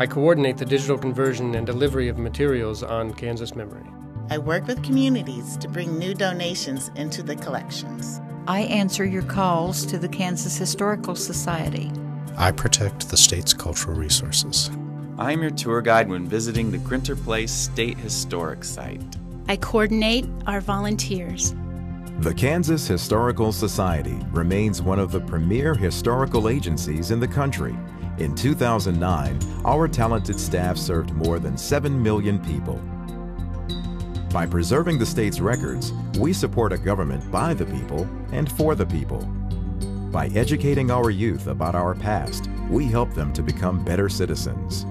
I coordinate the digital conversion and delivery of materials on Kansas Memory. I work with communities to bring new donations into the collections. I answer your calls to the Kansas Historical Society. I protect the state's cultural resources. I'm your tour guide when visiting the Grinter Place State Historic Site. I coordinate our volunteers. The Kansas Historical Society remains one of the premier historical agencies in the country. In 2009, our talented staff served more than 7 million people. By preserving the state's records, we support a government by the people and for the people. By educating our youth about our past, we help them to become better citizens.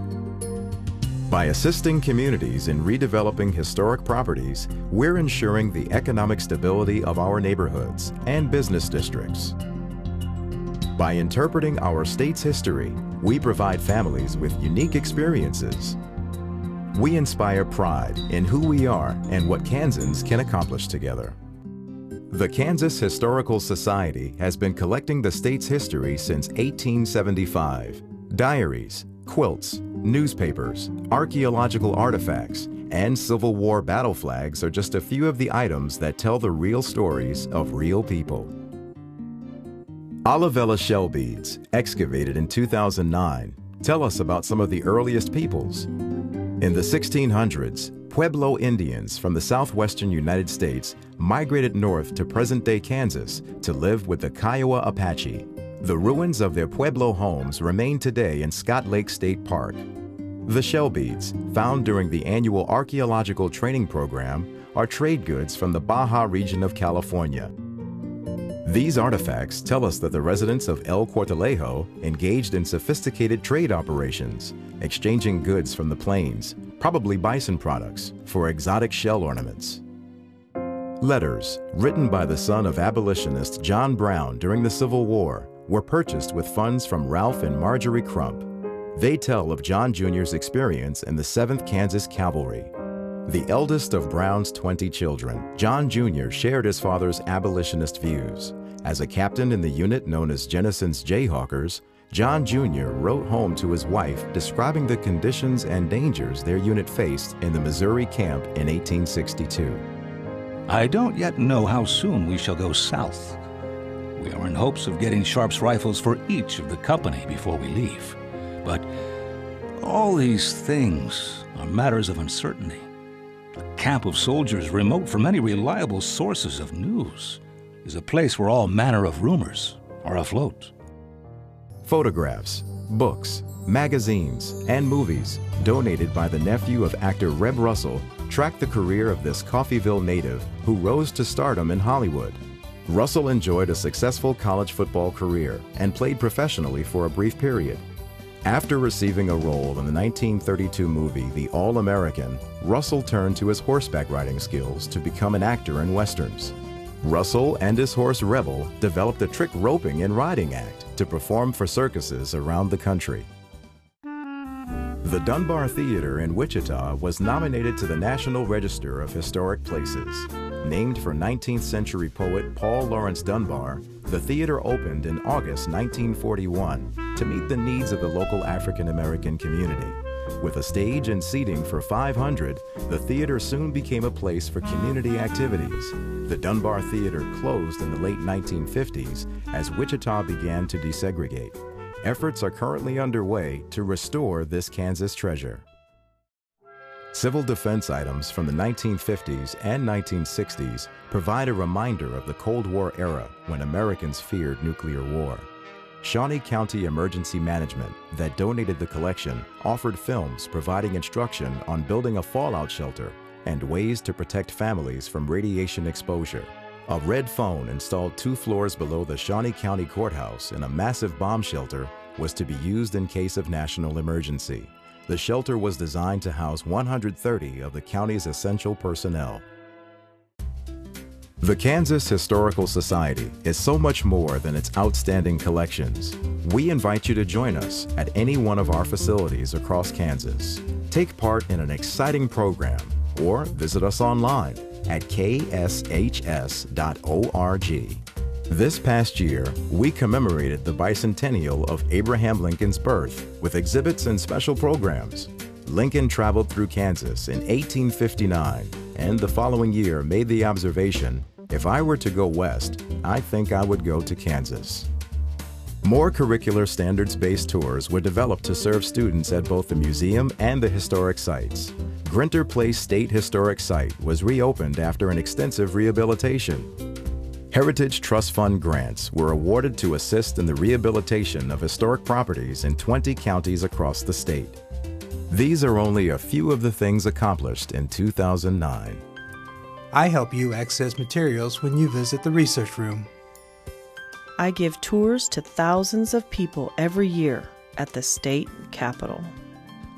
By assisting communities in redeveloping historic properties, we're ensuring the economic stability of our neighborhoods and business districts. By interpreting our state's history, we provide families with unique experiences. We inspire pride in who we are and what Kansans can accomplish together. The Kansas Historical Society has been collecting the state's history since 1875. Diaries, quilts, newspapers, archaeological artifacts, and Civil War battle flags are just a few of the items that tell the real stories of real people. Olivella shell beads, excavated in 2009, tell us about some of the earliest peoples. In the 1600s, Pueblo Indians from the southwestern United States migrated north to present-day Kansas to live with the Kiowa Apache. The ruins of their Pueblo homes remain today in Scott Lake State Park. The shell beads, found during the annual archaeological training program, are trade goods from the Baja region of California. These artifacts tell us that the residents of El Cortalejo engaged in sophisticated trade operations, exchanging goods from the plains, probably bison products, for exotic shell ornaments. Letters, written by the son of abolitionist John Brown during the Civil War, were purchased with funds from Ralph and Marjorie Crump. They tell of John Jr.'s experience in the 7th Kansas Cavalry. The eldest of Brown's 20 children, John Jr. shared his father's abolitionist views. As a captain in the unit known as Jennison's Jayhawkers, John Jr. wrote home to his wife describing the conditions and dangers their unit faced in the Missouri camp in 1862. I don't yet know how soon we shall go south. We are in hopes of getting Sharp's rifles for each of the company before we leave. But all these things are matters of uncertainty. A camp of soldiers remote from any reliable sources of news is a place where all manner of rumors are afloat. Photographs, books, magazines, and movies donated by the nephew of actor Reb Russell track the career of this Coffeyville native who rose to stardom in Hollywood. Russell enjoyed a successful college football career and played professionally for a brief period. After receiving a role in the 1932 movie The All-American, Russell turned to his horseback riding skills to become an actor in westerns. Russell and his horse Rebel developed a trick roping and riding act to perform for circuses around the country. The Dunbar Theater in Wichita was nominated to the National Register of Historic Places. Named for 19th century poet Paul Laurence Dunbar, the theater opened in August 1941 to meet the needs of the local African American community. With a stage and seating for 500, the theater soon became a place for community activities. The Dunbar Theater closed in the late 1950s as Wichita began to desegregate. Efforts are currently underway to restore this Kansas treasure. Civil defense items from the 1950s and 1960s provide a reminder of the Cold War era when Americans feared nuclear war. Shawnee County Emergency Management, that donated the collection, offered films providing instruction on building a fallout shelter and ways to protect families from radiation exposure. A red phone installed 2 floors below the Shawnee County Courthouse in a massive bomb shelter was to be used in case of national emergency. The shelter was designed to house 130 of the county's essential personnel. The Kansas Historical Society is so much more than its outstanding collections. We invite you to join us at any one of our facilities across Kansas. Take part in an exciting program or visit us online at kshs.org. This past year, we commemorated the bicentennial of Abraham Lincoln's birth with exhibits and special programs. Lincoln traveled through Kansas in 1859, and the following year made the observation, if I were to go west, I think I would go to Kansas. More curricular standards-based tours were developed to serve students at both the museum and the historic sites. Grinter Place State Historic Site was reopened after an extensive rehabilitation. Heritage Trust Fund grants were awarded to assist in the rehabilitation of historic properties in 20 counties across the state. These are only a few of the things accomplished in 2009. I help you access materials when you visit the research room. I give tours to thousands of people every year at the state capitol.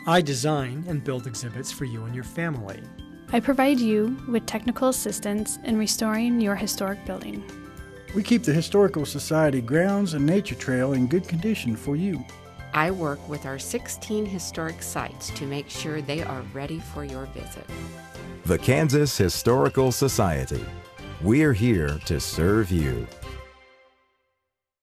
I design and build exhibits for you and your family. I provide you with technical assistance in restoring your historic building. We keep the Historical Society grounds and nature trail in good condition for you. I work with our 16 historic sites to make sure they are ready for your visit. The Kansas Historical Society. We're here to serve you.